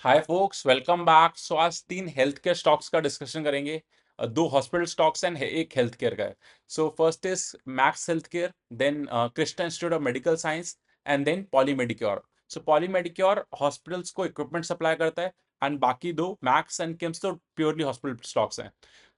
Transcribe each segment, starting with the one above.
हाय folks, welcome back. So आज तीन health care stocks का डिस्कशन करेंगे। दो हॉस्पिटल स्टॉक्स एंड एक हेल्थ केयर का है। So first is max health care, then Krishna institute of medical science and then poly medicure. So poly medicure hospitals को equipment supply करता है एंड बाकी दो मैक्स एंड किम्स तो प्योरली हॉस्पिटल स्टॉक्स हैं।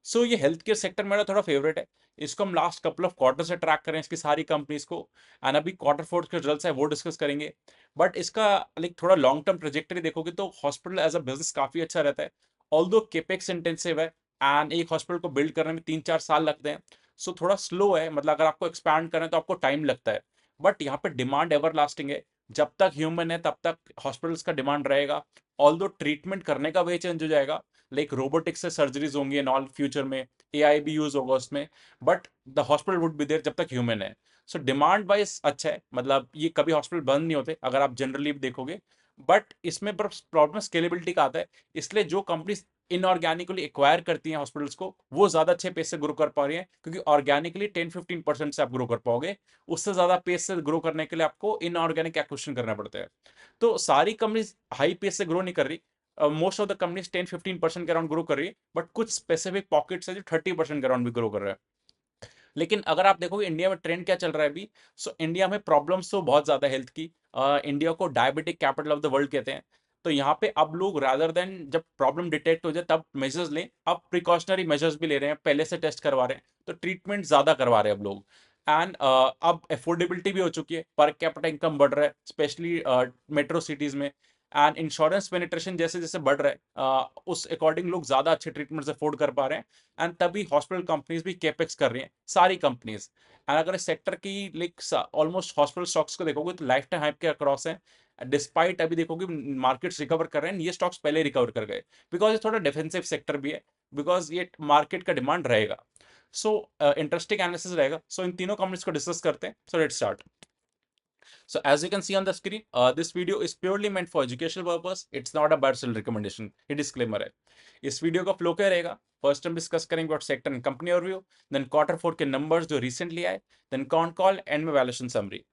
सो ये हेल्थ केयर सेक्टर मेरा थोड़ा फेवरेट है। इसको हम लास्ट कपल ऑफ क्वार्टर से ट्रैक करें इसकी सारी कंपनीज को, एंड अभी क्वार्टर फोर के रिजल्ट्स है वो डिस्कस करेंगे। बट इसका लाइक थोड़ा लॉन्ग टर्म ट्रेजेक्टरी देखोगे तो हॉस्पिटल एज अ बिजनेस काफी अच्छा रहता है। ऑल्दो केपेक्स इंटेंसिव है एंड एक हॉस्पिटल को बिल्ड करने में 3-4 साल लगते हैं। सो थोड़ा स्लो है, मतलब अगर आपको एक्सपैंड करें तो आपको टाइम लगता है। बट यहाँ पे डिमांड एवर लास्टिंग है। जब तक ह्यूमन है तब तक हॉस्पिटल्स का डिमांड रहेगा। ऑल्दो ट्रीटमेंट करने का वे चेंज हो जाएगा, लाइक रोबोटिक्स से सर्जरीज होंगी एंड ऑल फ्यूचर में, एआई भी यूज होगा उसमें। But the hospital would be there जब तक ह्यूमन है। सो डिमांड वाइज अच्छा है, मतलब ये कभी हॉस्पिटल बंद नहीं होते अगर आप जनरली देखोगे। बट इसमें प्रॉब्लम स्केलेबिलिटी का आता है। इसलिए जो कंपनीज इनऑर्गेनिकली एक्वायर करती हैं हॉस्पिटल्स को वो ज्यादा अच्छे पेस से ग्रो कर पा रही हैं, क्योंकि ऑर्गेनिकली 10-15% से आप ग्रो कर पाओगे। उससे ज्यादा पेस से ग्रो करने के लिए आपको इनऑर्गेनिक एक्विजिशन करना पड़ता है। तो सारी कंपनीज हाई पेस से ग्रो नहीं कर रही। मोस्ट ऑफ द कंपनीज 10-15% के अराउंड ग्रो कर रही है, बट कुछ स्पेसिफिक पॉकेट्स है जो 30% के अराउंड भी ग्रो कर रहा है। लेकिन अगर आप देखोगे इंडिया में ट्रेंड क्या चल रहा है अभी। सो इंडिया में प्रॉब्लम्स तो बहुत ज्यादा हेल्थ की। इंडिया को diabetic capital of the world कहते हैं। तो यहाँ पे अब लोग रादर देन जब प्रॉब्लम डिटेक्ट हो जाए तब मेजर्स लें, अब प्रिकॉशनरी मेजर्स भी ले रहे हैं, पहले से टेस्ट करवा रहे हैं, तो ट्रीटमेंट ज्यादा करवा रहे हैं अब लोग। एंड अब अफोर्डेबिलिटी भी हो चुकी है, पर कैपिटा इनकम बढ़ रहा है स्पेशली मेट्रो सिटीज में। एंड इंश्योरेंस पेनिट्रेशन जैसे जैसे बढ़ रहा है, उस अकॉर्डिंग लोग ज्यादा अच्छे ट्रीटमेंट अफोर्ड कर पा रहे हैं। एंड तभी हॉस्पिटल कंपनीज भी केपेक्स कर रही हैं, सारी कंपनीज। एंड अगर इस सेक्टर की लाइक ऑलमोस्ट हॉस्पिटल स्टॉक्स को देखोगे तो लाइफ टाइम हाइप के अक्रॉस है। डिस्पाइट अभी देखोगे मार्केट्स रिकवर कर रहे हैं, ये स्टॉक्स पहले रिकवर कर गए, बिकॉज ये थोड़ा डिफेंसिव सेक्टर भी है, बिकॉज ये मार्केट का डिमांड रहेगा। सो इंटरेस्टिंग एनालिसिस रहेगा। सो इन तीनों कंपनीज को डिस्कस करते हैं। So let's start. So as you can see on the screen, this video is purely meant for educational purpose. It's not a buy or sell recommendation. ये disclaimer है। इस video का flow क्या रहेगा? First हम discuss करेंगे about sector and company overview, then quarter four के numbers जो रिसेंटली आए, देन कॉन कॉल, एंड में वैल्यूएशन समरी।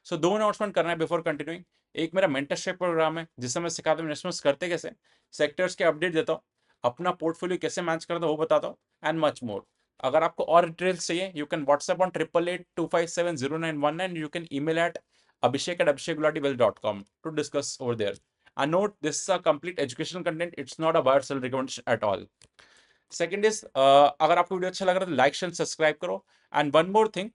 सो दो अनाउंसमेंट करना है बिफोर कंटिन्यूइंग। एक मेरा मेंटरशिप प्रोग्राम है जिससे मैं सिखाता हूँ इन्वेस्टमेंट्स करते कैसे, सेक्टर्स के अपडेट देता हूँ, अपना पोर्टफोलियो कैसे मैच करता हूँ वो बताता हूँ, एंड मच मोर। अगर आपको और डिटेल्स चाहिए you can WhatsApp on 8882570919। You can email eight abhishek@abhishekgulatiwealth.com to discuss over there. And note, this is a complete educational content. It's not a buy or sell recommendation at all. Second is, अगर आपको video अच्छा लग रहा है तो like share subscribe करो। And one more thing,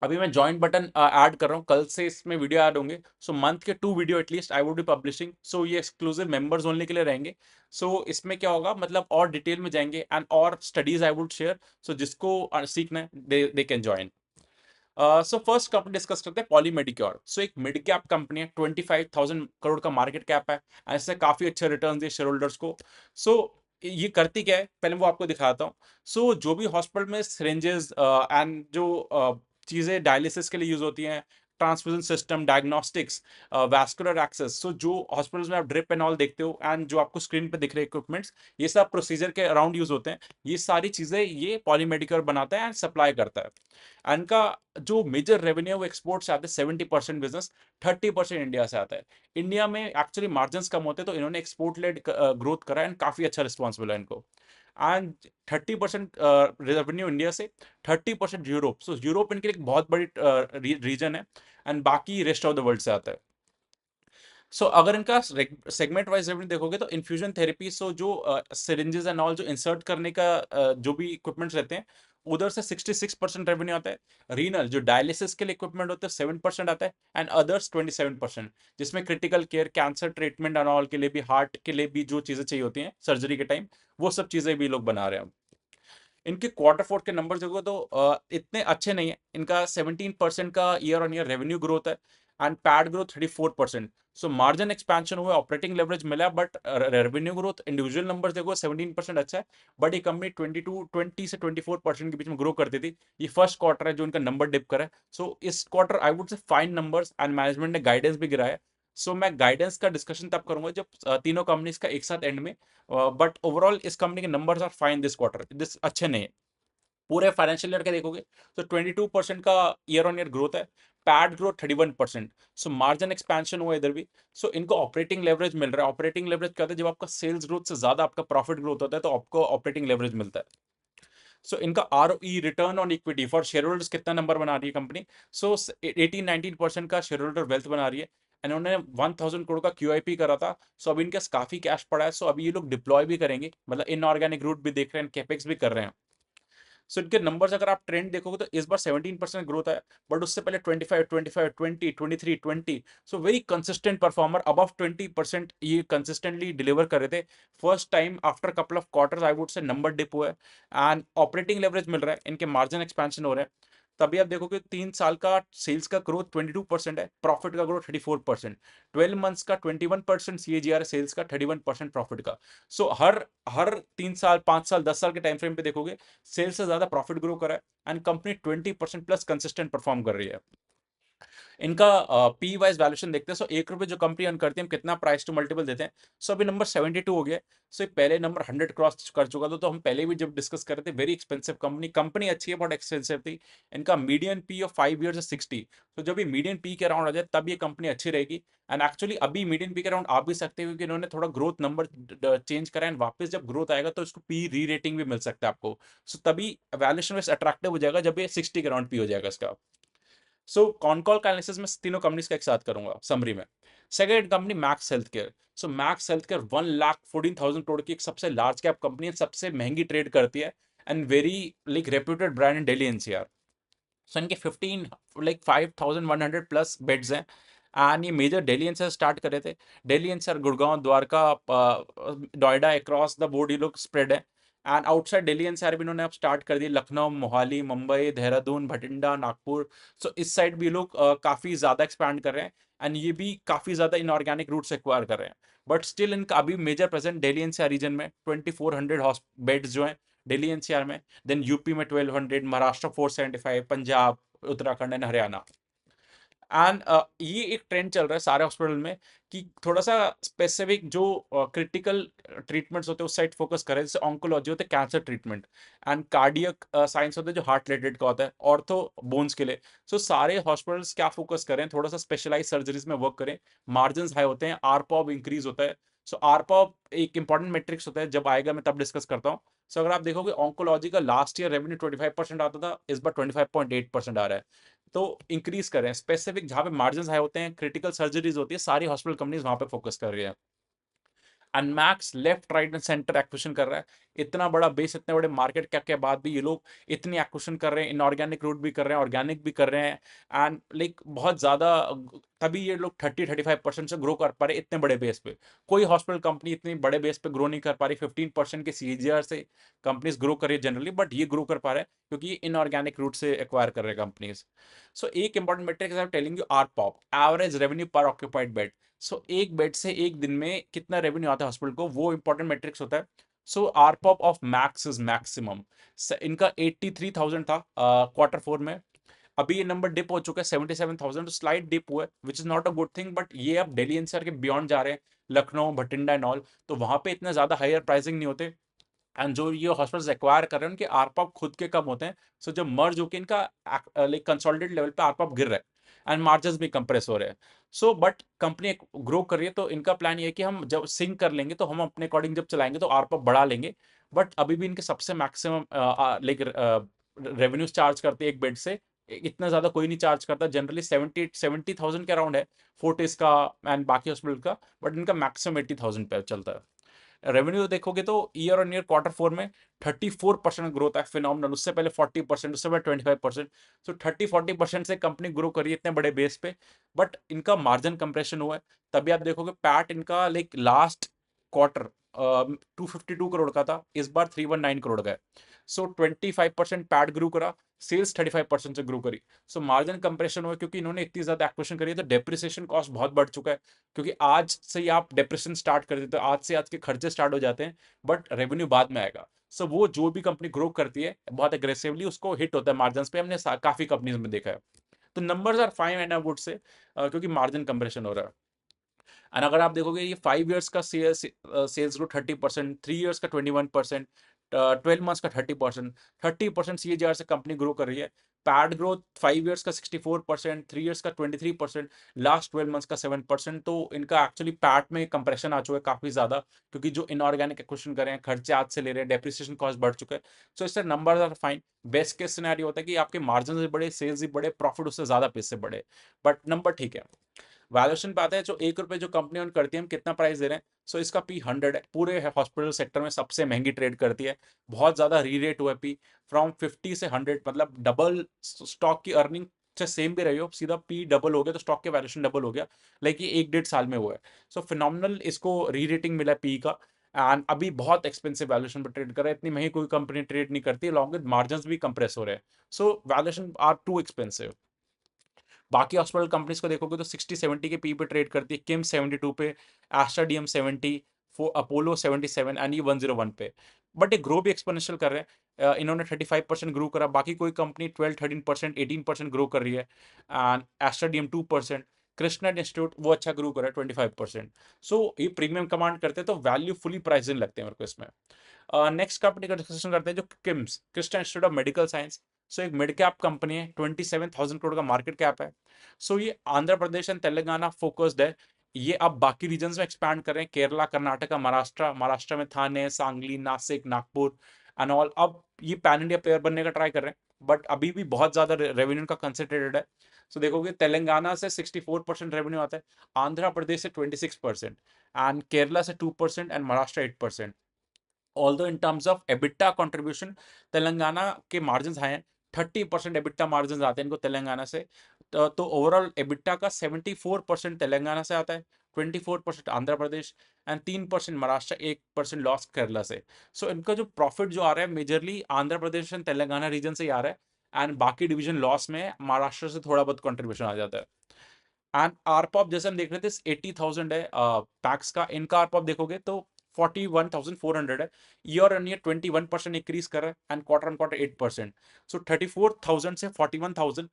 अभी मैं ज्वाइन बटन ऐड कर रहा हूँ, कल से इसमें वीडियो ऐड होंगे। सो मंथ के 2 video at least I would be publishing. So ये एक्सक्लूसिव मेंबर्स ओनली के लिए रहेंगे। सो इसमें क्या होगा, मतलब और डिटेल में जाएंगे एंड और स्टडीज आई वुड शेयर। सो जिसको सीखना है they can join. So first company discuss करते हैं पॉली मेडिक्योर। सो एक मिड कैप कंपनी है, 25,000 करोड़ का मार्केट कैप है। ऐसे काफी अच्छे रिटर्न दिए शेयर होल्डर्स को। सो ये करती क्या है पहले वो आपको दिखाता हूँ। सो जो भी हॉस्पिटल में सिरिंजेस एंड जो चीजें डायलिसिस के लिए यूज होती हैं, transfusion system, diagnostics, vascular access, so जो हॉस्पिटल्स में आप ड्रिप एंड ऑल देखते हो एंड जो आपको स्क्रीन पे दिख रहे इक्विपमेंट्स, ये सब प्रोसीजर के अराउंड यूज होते हैं। ये सारी चीजें ये पॉलीमेडिक्योर बनाता है एंड सप्लाई करता है। एंड का जो मेजर रेवेन्यू है वो एक्सपोर्ट से आता है, 70% बिजनेस, 30% इंडिया से आता है। इंडिया में एक्चुअली मार्जिन कम होते हैं तो इन्होंने एक्सपोर्ट लेड ग्रोथ करा एंड काफी अच्छा रिस्पॉन्स मिला इनको। एंड 30% रेवेन्यू इंडिया से, 30% यूरोप। सो यूरोप इनके लिए एक बहुत बड़ी रीजन है, एंड बाकी रेस्ट ऑफ द वर्ल्ड से आता है। सो अगर इनका सेगमेंट वाइज रेवेन्यू देखोगे तो इन्फ्यूजन थेरेपी, सो जो सिरिंजेस एंड ऑल जो इंसर्ट करने का जो भी इक्विपमेंट्स रहते हैं, उधर से 66% रेवेन्यू आता है। रीनल जो डायलिसिस के लिए इक्विपमेंट होते हैं 7% आता है, एंड अदर्स 27%, जिसमें critical care, cancer treatment and all के लिए भी, हार्ट के लिए भी जो चीजें चाहिए होती हैं सर्जरी के टाइम, वो सब चीजें भी लोग बना रहे हैं। इनके क्वार्टर फोर के नंबर देखो तो इतने अच्छे नहीं है। इनका 17% का year on year revenue growth है and PAT growth 34%। So margin expansion हुआ, ऑपरेटिंग लेवरेज मिला, but revenue growth individual number देखो 17% अच्छा है। बट ये कंपनी 20 से 24% के बीच में ग्रो करती थी। ये फर्स्ट क्वार्टर है जो इनका नंबर डिप करा है। सो इस क्वार्टर आई वुड से फाइन नंबर्स, एंड मैनेजमेंट ने गाइडेंस भी गिराया है। सो मैं गाइडेंस का डिस्कशन तब करूंगा जब तीनों कंपनीज का एक साथ एंड में। बट ओवरऑल इस कंपनी के numbers are fine this quarter, this अच्छे नहीं है। पूरे फाइनेंशियल ईयर का देखोगे तो 22% का ईयर ऑन ईयर ग्रोथ है, पैट ग्रोथ 31%। सो मार्जिन एक्सपेंशन हुआ इधर भी। सो इनको ऑपरेटिंग लेवरेज मिल रहा है। ऑपरेटिंग लेवरेज क्या होता है, जब आपका सेल्स ग्रोथ से ज्यादा आपका प्रॉफिट ग्रोथ होता है तो आपको ऑपरेटिंग लेवरेज मिलता है। सो इनका ROE, return on equity for share holders, कितना नंबर बना रही है कंपनी? सो 18-19% का शेयर होल्डर वेल्थ बना रही है। इन्होंने 1000 करोड़ का QIP करा था। सो अभी इनके पास काफी कैश पड़ा है। सो अभी ये लोग डिप्लॉय भी करेंगे, मतलब इनऑर्गेनिक रूट भी देख रहे हैं, कैपेक्स भी कर रहे हैं। सो इनके नंबर्स अगर आप ट्रेंड देखोगे तो इस बार 17% ग्रोथ है, बट उससे पहले 25, 25, 20, 23, 20। So very consistent performer, above 20% ये कंसिस्टेंटली डिलीवर कर रहे थे। First time after couple of quarters I would say number dip हुआ है एंड ऑपरेटिंग लेवरेज मिल रहा है, इनके मार्जिन एक्सपेंशन हो रहे हैं। तभी आप देखोगे 3 साल का सेल्स का ग्रोथ 22% है, प्रॉफिट का ग्रोथ 34%। 12 मंथ्स का 21% CAGR है, सेल्स का 31% प्रॉफिट का। सो हर हर 3 साल, 5 साल, 10 साल के टाइम फ्रेम पे देखोगे सेल्स से ज्यादा प्रॉफिट ग्रो करा है and company 20% plus consistent perform कर रही है। इनका पी वाइज वैल्यूएशन देखते हैं। सो 1 रुपए जो कंपनी अर्न करती है, हम कितना प्राइस टू मल्टीपल देते हैं। सो अभी नंबर 72 हो गया। सो पहले नंबर 100 क्रॉस कर चुका था, तो हम पहले भी जब डिस्कस कर रहे थे, वेरी एक्सपेंसिव कंपनी, कंपनी अच्छी है बहुत एक्सपेंसिव थी। इनका मीडियन पी ऑफ 5 ईयर्स है 60। तो जब ये मीडियन पी के अराउंड आ जाए तब ये कंपनी अच्छी रहेगी। एंड एक्चुअली अभी मीडियन पी के अराउंड आप भी सकते हो, क्योंकि इन्होंने थोड़ा ग्रोथ नंबर चेंज करा है। वापस जब ग्रोथ आएगा तो इसको पी री रेटिंग भी मिल सकता है आपको। सो तभी वैल्यूएशन वैसे अट्रैक्टिव हो जाएगा जब ये 60 के अराउंड पी हो जाएगा इसका। सो कॉनकॉल का एनालिसिस में तीनों कंपनीज का एक साथ करूंगा समरी में। Second company Max health Care. So Max health Care 1,14,000 crore की एक सबसे लार्ज कैप कंपनी है, सबसे महंगी ट्रेड करती है and very like reputed brand in Delhi NCR। सो इनके 15 लाइक 5,100 प्लस बेड्स हैं एंड ये मेजर दिल्ली NCR स्टार्ट कर रहे थे। Delhi NCR, Gurgaon, Dwarka, Noida, across the board ये लोग स्प्रेड है। एंड आउटसाइड दिल्ली NCR भी इन्होंने अब स्टार्ट कर दिए, लखनऊ, मोहाली, मुंबई, देहरादून, भटिंडा, नागपुर। सो इस साइड भी ये लोग काफी ज्यादा एक्सपैंड कर रहे हैं एंड ये भी काफी ज्यादा इनऑर्गेनिक रूट से एक्वायर कर रहे हैं। बट स्टिल इनका अभी major present Delhi NCR region में 2400 बेड्स जो हैं दिल्ली NCR में। देन यूपी में 1200, महाराष्ट्र 475, पंजाब, उत्तराखंड एंड हरियाणा। एंड ये एक ट्रेंड चल रहा है सारे हॉस्पिटल में कि थोड़ा सा स्पेसिफिक जो क्रिटिकल ट्रीटमेंट्स होते हैं उस साइड फोकस करें, जैसे ऑन्कोलॉजी होते हैं, cancer treatment, and cardiac science होते हैं जो हार्ट रिलेटेड का होता है, ऑर्थो बोन्स के लिए। सो सारे हॉस्पिटल्स क्या फोकस करें, थोड़ा सा स्पेशलाइज सर्जरीज में वर्क करें। मार्जिन हाई होते हैं, आरपॉब इंक्रीज होता है। सो आरपॉब एक इंपॉर्टेंट मेट्रिक्स होता है, जब आएगा मैं तब डिस्कस करता हूँ। सो अगर आप देखोगे ऑन्कोलॉजी का लास्ट ईयर रेवेन्यू 25% आता था, इस बार 25.8% आ रहा है। तो इंक्रीज करें, स्पेसिफिक जहां पे मार्जिन हाई होते हैं, क्रिटिकल सर्जरीज होती है, सारी हॉस्पिटल कंपनीज वहां पे फोकस कर रही है। And max left right and centre acquisition कर रहा है। इतना बड़ा बेस, इतने बड़े मार्केट कैप के बाद भी ये लोग इतनी एक्विजिशन कर रहे हैं, इनऑर्गेनिक रूट भी कर रहे हैं, ऑर्गेनिक भी कर रहे हैं एंड लाइक बहुत ज्यादा। तभी ये लोग 30-35% से ग्रो कर पा रहे इतने बड़े बेस पे। कोई हॉस्पिटल कंपनी इतनी बड़े बेस पे ग्रो नहीं कर पा रही। 15% के CAGR से कंपनीज ग्रो कर रही है जनरली, बट ये ग्रो कर पा रहे हैं क्योंकि ये इनऑर्गेनिक रूट से एक्वायर कर रहे हैं कंपनीज। सो एक important metric I am telling you, ARPOB, average revenue per occupied bed. So एक बेड से एक दिन में कितना रेवेन्यू आता है हॉस्पिटल को, वो इंपॉर्टेंट मेट्रिक्स होता है। सो आरपॉप ऑफ मैक्स इज मैक्सिमम। इनका 83,000 था Q4 में। अभी ये नंबर डिप हो चुका है 77,000, तो स्लाइड डिप हुआ है, which is not a good thing. But ये अब दिल्ली NCR के बियॉन्ड जा रहे हैं, लखनऊ, भटिंडा एंड ऑल, तो वहां पे इतना ज्यादा हायर प्राइसिंग नहीं होते। एंड जो ये हॉस्पिटल्स एक्वायर कर रहे हैं उनके आरपॉप खुद के कम होते हैं। सो जब मर्ज होकर इनका लाइक कंसोलिडेटेड लेवल पे आरपॉप गिर रहा है एंड मार्जिन भी कंप्रेस हो रहे हैं। सो बट कंपनी ग्रो कर रही है, तो इनका प्लान ये है कि हम जब सिंक कर लेंगे तो हम अपने अकॉर्डिंग जब चलाएंगे तो आरपॉप बढ़ा लेंगे। बट अभी भी इनके सबसे मैक्सिमम लाइक रेवेन्यूज चार्ज करते हैं एक बेड से, इतना ज्यादा कोई नहीं चार्ज करता, जनरली 70,000 के अराउंड है फोर्टिस का एंड बाकी हॉस्पिटल का, बट इनका मैक्सिमम 80,000 पे चलता है। रेवेन्यू देखोगे तो ईयर ऑन ईयर Q4 में 34% ग्रोथ है, फिनोमिनल। उससे पहले 40%, उससे पहले 25%। सो 30-40% से कंपनी ग्रो करी है इतने बड़े बेस पे, बट इनका मार्जिन कंप्रेशन हुआ है। तभी आप देखोगे पैट इनका लाइक लास्ट क्वार्टर 252 करोड़ का था, इस बार 319 करोड़ का है। सो 25% पैट ग्रो करा, सेल्स 35% से ग्रो करी। सो मार्जिन कंप्रेशन हुआ क्योंकि इन्होंने इतनी ज्यादा एक्विजिशन करी है, तो डेप्रिसिएशन कॉस्ट बहुत बढ़ चुका है। क्योंकि आज से ही आप डेप्रेशन स्टार्ट कर देते हो, आज से आज के खर्चे स्टार्ट हो जाते हैं, बट रेवेन्यू बाद में आएगा। सो वो जो भी कंपनी ग्रो करती है बहुत एग्रेसिवली, उसको हिट होता है मार्जिन पे, हमने काफी कंपनीज में देखा है। तो numbers are fine and I would say, क्योंकि मार्जिन कंप्रेशन हो रहा है। एंड अगर आप देखोगे ये 5 ईयर्स का सेल्स ग्रो 30%, 3 ईयर्स का 21%, 12 मंथ्स का 30%, 30% CAGR से कंपनी ग्रो कर रही है। पैड ग्रोथ 5 ईयर्स का 64%, 3 ईयर्स का 23%, लास्ट 12 मंथ्स का 7%। तो इनका एक्चुअली पैट में कंप्रेशन आ चुका है काफी ज्यादा, क्योंकि जो इनऑर्गेनिक एक्विजिशन कर रहे हैं, खर्चे आज से ले रहे हैं, डेप्रिसिएशन कॉस्ट बढ़ चुका है। सो इससे numbers are fine. Best case scenario होता है कि आपके मार्जिन भी बढ़े, सेल्स भी बढ़े, प्रॉफिट उससे ज्यादा पैसे बढ़े, बट नंबर ठीक है। वैल्यूएशन पे आता है, जो 1 रुपए जो कंपनी ऑन करती है, हम कितना प्राइस दे रहे हैं। सो इसका पी 100 है, पूरे हॉस्पिटल सेक्टर में सबसे महंगी ट्रेड करती है। बहुत ज्यादा री रेट हुआ है पी, फ्रॉम 50 से 100, मतलब डबल स्टॉक की अर्निंग चाहे सेम भी रही हो, सीधा पी डबल हो गया, तो स्टॉक के वैल्यूएशन डबल हो गया। लाइक ये 1 डेढ़ साल में हुआ है। सो फिनोमिनल इसको री रेटिंग मिला पी का। एंड अभी बहुत एक्सपेंसिव वैल्यूएशन पर ट्रेड कर रहा है, इतनी महंगी कोई कंपनी ट्रेड नहीं करती, लॉन्ग विद मार्जिन भी कंप्रेस हो रहे हैं। सो वैल्यूएशन आर टू एक्सपेंसिव। बाकी हॉस्पिटल कंपनीज को देखोगे तो 60-70 के पी पे ट्रेड करती है, किम 72 पे, एस्ट्रा डीएम 70, अपोलो 77 एंड ये 101 पे। बट ये ग्रो भी एक्सपोनेंशियल कर रहे हैं। इन्होंने 35% ग्रो करा, बाकी कोई कंपनी 12-13%, 18% ग्रो कर रही है। एंड एस्ट्रा डीएम 2%, कृष्णा इंस्टीट्यूट वो अच्छा ग्रो कर रहा है 25%। सो ये प्रीमियम कमांड करते हैं, तो वैल्यू फुली प्राइस इन लगते हैं मेरे को इसमें। नेक्स्ट कंपनी का डिस्कशन करते हैं, जो KIMS, Krishna institute of medical science. So एक मिड कैप कंपनी है, 27,000 करोड़ का मार्केट कैप है। सो ये आंध्र प्रदेश एंड तेलंगाना फोकस्ड है। ये अब बाकी रीजन्स में एक्सपैंड कर रहे हैं, केरला, कर्नाटका, महाराष्ट्र, महाराष्ट्र में थाने, सांगली, नासिक, नागपुर एंड ऑल। अब ये पैन इंडिया प्लेयर बनने का ट्राई कर रहे हैं, बट अभी भी बहुत ज्यादा रेवेन्यू का कंसेंट्रेटेड है। सो देखोगे तेलंगाना से 64% रेवेन्यू आता है, आंध्र प्रदेश से 26%, एंड केरला से 2% and Maharashtra 8%। Although in terms of EBITDA contribution Telangana के मार्जिन हाई हैं, 30% एबिटा मार्जिन आते हैं इनको तेलंगाना से। तो ओवरऑल एबिटा का 74% तेलंगाना से आता है, 24% आंध्र प्रदेश एंड 3% महाराष्ट्र, 1% लॉस केरला से। सो इनका जो प्रॉफिट जो आ रहा है majorly Andhra Pradesh and Telangana region से ही आ रहा है, एंड बाकी डिवीजन लॉस में महाराष्ट्र से थोड़ा बहुत कंट्रीब्यूशन आ जाता है। एंड आरपॉप जैसे हम देख रहे थे 80,000 है पैक्स का, इनका आरपॉप देखोगे तो 41,400 है। ईयर ऑन ईयर 21% इंक्रीज कर रहा है, एंड क्वार्टर ऑन क्वार्टर 8%। सो 34,000 से 41,000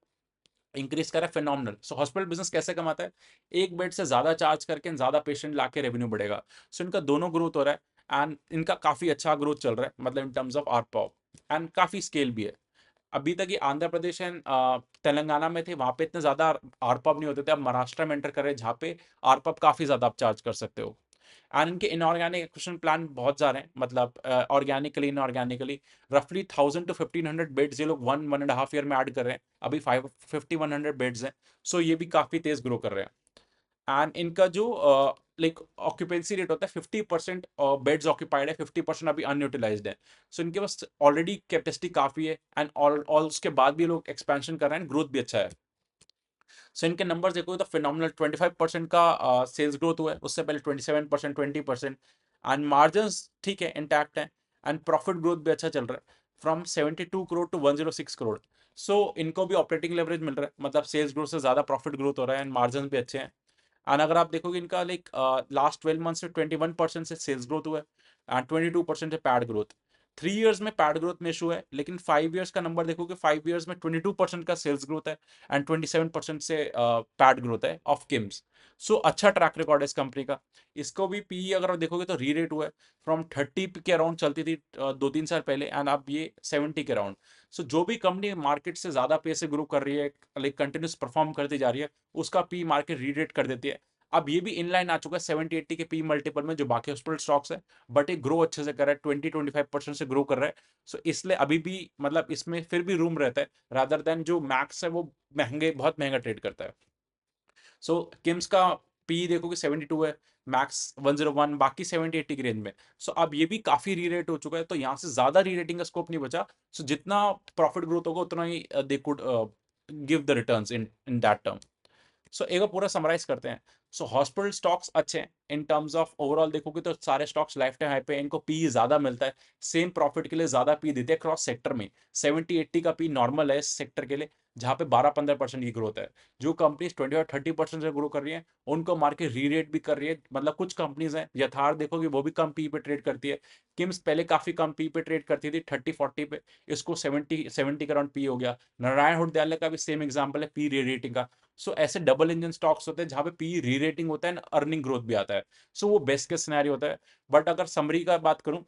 इंक्रीज कर रहा है, फिनोमिनल। सो हॉस्पिटल बिजनेस कैसे कमाता है, एक बेड से ज्यादा चार्ज करके ज्यादा पेशेंट लाके रेवेन्यू बढ़ेगा। सो इनका दोनों ग्रोथ हो रहा है, एंड इनका काफी अच्छा ग्रोथ चल रहा है, मतलब इन टर्म्स ऑफ आरपॉप, एंड काफी स्केल भी है। अभी तक ये आंध्र प्रदेश एंड तेलंगाना में थे, वहां पे इतने ज्यादा आरपब नहीं होते थे। अब महाराष्ट्र में एंटर कर रहे हैं, जहाँ पे आरपब काफी ज्यादा आप चार्ज कर सकते हो। एंड इनके इनऑर्गेनिक एक्विजिशन प्लान बहुत जा रहे हैं, मतलब ऑर्गेनिकली इनऑर्गेनिकली रफली 1,000 to 1,500 बेड्स ये लोग 1-1.5 ईयर में ऐड कर रहे हैं। अभी 550-100 बेड्स हैं। सो ये भी काफी तेज ग्रो कर रहे हैं। एंड इनका जो लाइक ऑक्यूपेंसी रेट होता है, 50% बेड्स ऑक्यूपाइड है, 50% अभी अनयूटिलाइज्ड है। सो इनके पास ऑलरेडी कैपेसिटी काफी है, एंड ऑल उसके बाद भी लोग एक्सपेंशन कर रहे हैं, ग्रोथ भी अच्छा है। सो इनके नंबर देखो तो फिनोमिनल 25% का सेल्स ग्रोथ हुआ है, उससे पहले 27%, 20%। एंड मार्जिन ठीक है, इंटैक्ट है, एंड प्रॉफिट ग्रोथ भी अच्छा चल रहा है, फ्रॉम 72 करोड़ टू 106 करोड़। सो इनको भी ऑपरेटिंग लेवरेज मिल रहा है, मतलब सेल्स ग्रोथ से ज्यादा प्रॉफिट ग्रोथ हो रहा है, एंड मार्जिन भी अच्छे हैं। एंड अगर आप देखोगे इनका लाइक लास्ट 12 मंथ्स में 21% से सेल्स ग्रोथ हुआ है, एंड 22% से पैड ग्रोथ। 3 ईयर्स में पैड ग्रोथ में इशू है, लेकिन 5 ईयर्स का नंबर देखोगे, 5 ईयर्स में 22% का सेल्स ग्रोथ है, एंड 27% से पैड ग्रोथ है ऑफ किम्स। सो अच्छा ट्रैक रिकॉर्ड है इस कंपनी का। इसको भी पी अगर आप देखोगे तो री रेट हुआ है, फ्रॉम 30 के अराउंड चलती थी 2-3 साल पहले, एंड अब ये 70 के अराउंड। सो जो भी कंपनी मार्केट से ज्यादा पेस से ग्रो कर रही है, लाइक कंटिन्यूस परफॉर्म करती जा रही है, उसका पी मार्केट री रेट कर देती है। अब ये भी इनलाइन आ चुका है 70-80 के पी मल्टीपल में, जो बाकी हॉस्पिटल स्टॉक्स है, बट ये ग्रो अच्छे से कर रहा है, 20-25% से ग्रो कर रहा है। सो इसलिए अभी भी मतलब इसमें फिर भी रूम रहता है, रादर देन जो मैक्स है वो महंगे, बहुत महंगा ट्रेड करता है। सो किम्स का पी देखोगे 72 है, मैक्स 101, बाकी 70-80 की रेंज में। सो अब ये भी काफी री रेट हो चुका है, तो यहाँ से ज्यादा री रेटिंग का स्कोप नहीं बचा। सो जितना प्रॉफिट ग्रोथ होगा उतना ही they could give the returns in in that term. So एक बार पूरा समराइज करते हैं। सो हॉस्पिटल स्टॉक्स अच्छे हैं इन टर्म्स ऑफ ओवरऑल देखोगे तो सारे स्टॉक्स लाइफ टाइम हाई पे, इनको पी ज्यादा मिलता है, सेम प्रॉफिट के लिए ज्यादा पी देते हैं क्रॉस सेक्टर में। 70-80 का पी नॉर्मल है इस सेक्टर के लिए, जहां पे 12-15% की ग्रोथ है। जो कंपनीज 20 और 30% से ग्रो कर रही है, उनको मार्केट री रेट भी कर रही है। मतलब कुछ कंपनीज हैं, यथार्थ देखोगे वो भी कम पी पे ट्रेड करती है। किम्स पहले काफी कम पी पे ट्रेड करती थी, 30-40 पे, इसको 70 के अराउंड पी हो गया। नारायण हृदयालय का भी सेम एग्जाम्पल है पी री रेटिंग का। सो ऐसे डबल इंजन स्टॉक्स होते हैं जहां पे पी री रेटिंग होता है, अर्निंग ग्रोथ भी आता है। सो वो बेस्ट केस सिनेरियो होता है। बट अगर समरी का बात करूं,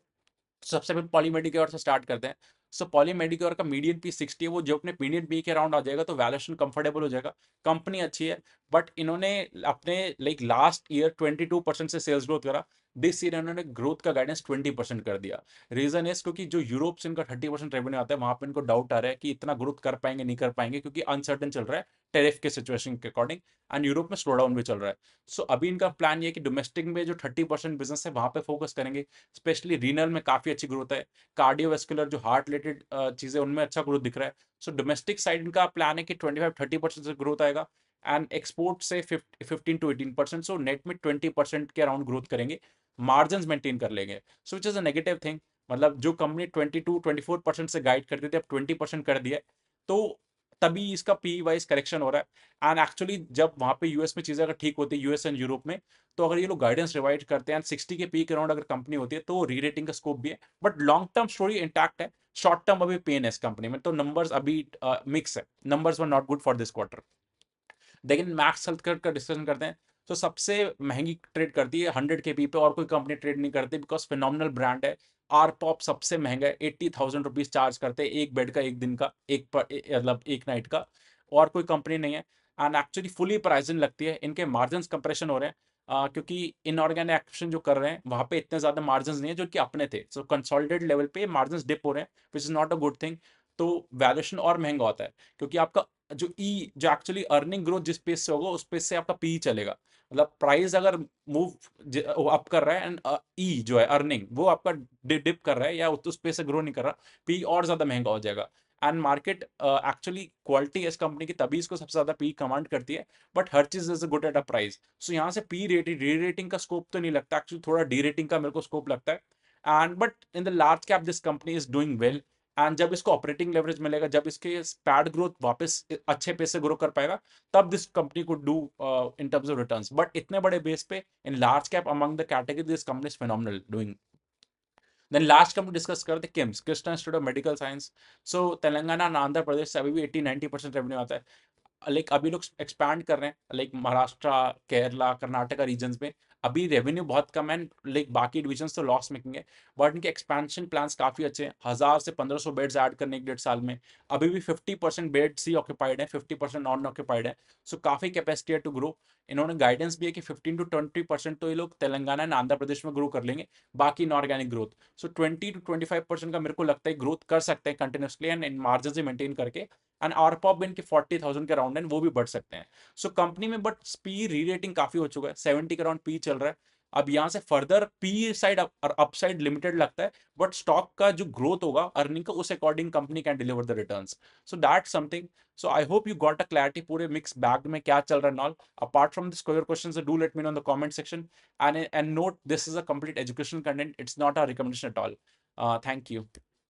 सबसे पहले पॉली मेडिक्योर से स्टार्ट करते हैं। सो पॉली मेडिक्योर का मीडियन पी 60 है, वो जो अपने मीडियन पी के अराउंड आ जाएगा तो वैल्यूएशन कंफर्टेबल हो जाएगा। कंपनी अच्छी है, बट इन्होंने अपने लाइक लास्ट ईयर 22% से सेल्स ग्रोथ करा। दिस ईयर इन्होंने ग्रोथ का गाइडेंस 20% कर दिया। रीजन इज क्योंकि जो यूरोप से इनका 30% रेवेन्यू आता है, वहां पे इनको डाउट आ रहा है कि इतना ग्रोथ कर पाएंगे नहीं कर पाएंगे, क्योंकि अनसर्टन चल रहा है टेरिफ के सिचुएशन के अकॉर्डिंग, एंड यूरोप में स्लो डाउन भी चल रहा है। सो अभी इनका प्लान ये है कि डोमेस्टिक में जो 30% बिजनेस है वहां पे फोकस करेंगे। स्पेशली रीनल में काफी अच्छी ग्रोथ है, कार्डियोवेस्कुलर जो हार्ट रिलेटेड चीजें उनमें अच्छा ग्रोथ दिख रहा है। सो डोमेस्टिक साइड इनका प्लान है कि 25-30% से ग्रोथ आएगा, एंड एक्सपोर्ट से 15 to 18%। सो नेट में 20% के अराउंड ग्रोथ करेंगे, मार्जिन मेंटेन कर लेंगे। So which is a negative thing. मतलब जो कंपनी 22-24% से गाइड करती थी, अब 20% कर दिया है, तो तभी इसका पी वाइज करेक्शन हो रहा है। एंड एक्चुअली जब वहां पे यूएस में चीजें अगर ठीक होती है, यूएस एंड यूरोप में, तो अगर ये लोग गाइडेंस रिवाइड करते हैं 60 के पी के अराउंड अगर कंपनी होती है, तो री रेटिंग का स्कोप भी है। But long term story intact है, शॉर्ट टर्म अभी पेन है इस कंपनी में, तो नंबर्स अभी मिक्स है, numbers were not good for this quarter. लेकिन मैक्स हेल्थ केयर का डिस्कशन करते हैं, तो सबसे महंगी ट्रेड करती है 100 के पी पे, और कोई कंपनी ट्रेड नहीं करती, बिकॉज फिनोमिनल ब्रांड है। आरपॉप सबसे महंगा है, 80,000 रुपीज चार्ज करते हैं एक बेड का, एक दिन का, मतलब एक नाइट का, और कोई कंपनी नहीं है। एंड एक्चुअली फुली प्राइसिंग लगती है, इनके मार्जिन कंप्रेशन हो रहे हैं, क्योंकि इनऑर्गेनिक एक्शन जो कर रहे हैं वहां पे इतने ज्यादा मार्जिन नहीं है जो कि अपने थे। सो कंसोलिडेटेड लेवल पे मार्जिन डिप हो रहे हैं, which is not a good thing. तो वैल्यूएशन और महंगा होता है, क्योंकि आपका जो एक्चुअली अर्निंग ग्रोथ जिस पेस से होगा उस पेस से आपका पी चलेगा। मतलब प्राइस अगर मूव अप कर रहा है, एंड ई जो है अर्निंग वो आपका डिप कर रहा है या उस पेस से ग्रो नहीं कर रहा, पी और ज्यादा महंगा हो जाएगा। एंड मार्केट एक्चुअली क्वालिटी इस कंपनी की तभी इसको सबसे ज्यादा पी कमांड करती है, बट हर चीज is good at a price. So यहाँ से पी रेटिंग री रेटिंग का स्कोप तो नहीं लगता, एक्चुअली थोड़ा डी रेटिंग का मेरे को स्कोप लगता है। And but in the large cap this company is doing well, and जब इसको ऑपरेटिंग लेवरेज मिलेगा, जब इसके पैड ग्रोथ वापस अच्छे पेस से ग्रो कर पाएगा, तब दिस कंपनी को do in terms of returns. But इतने बड़े बेस पे in large cap among the category this company is phenomenal doing. Then last company discuss करते हैं KIMS, Krishna institute of medical science. So Telangana और आंध्र प्रदेश से अभी भी 80-90% रेवेन्यू आता है। लाइक अभी लोग एक्सपैंड कर रहे हैं, लाइक महाराष्ट्र, केरला, कर्नाटका रीजन्स में अभी रेवेन्यू बहुत कम है, लाइक बाकी डिविजन्स तो लॉस मेकिंग है, बट इनके एक्सपेंशन प्लान्स काफी अच्छे हैं। 1,000 से 1,500 बेड्स ऐड करने एक 1.5 साल में। अभी भी 50% बेड्स ही ऑक्यूपाइड है, 50% नॉन ऑक्यूपाइड है। सो काफी कैपेसिटी है टू ग्रो। इन्होंने गाइडेंस भी है कि 15-20% तो ये लोग तेलंगाना एंड आंध्र प्रदेश में ग्रो कर लेंगे, बाकी इनऑर्गेनिक ग्रोथ। सो 20-25% का मेरे को लगता है ग्रोथ कर सकते हैं continuously, and margin he maintain करके। एंड आरपॉप भी इनके 40,000 के अराउंड है, वो भी बढ़ सकते हैं। सो कंपनी में बट पी री रेटिंग काफी हो चुका है, 70 के अराउंड पी चल रहा है। अब यहां से फर्दर पी साइड और अपसाइड लिमिटेड लगता है, बट स्टॉक का जो ग्रोथ होगा अर्निंग का, उस according company can deliver the returns. So that something. So I hope you got a clarity पूरे मिक्स बैग में क्या चल रहा है नॉल। Apart from this core question, do let me know in the comment section, and note this is a complete education content, it's not a recommendation at all. Thank you.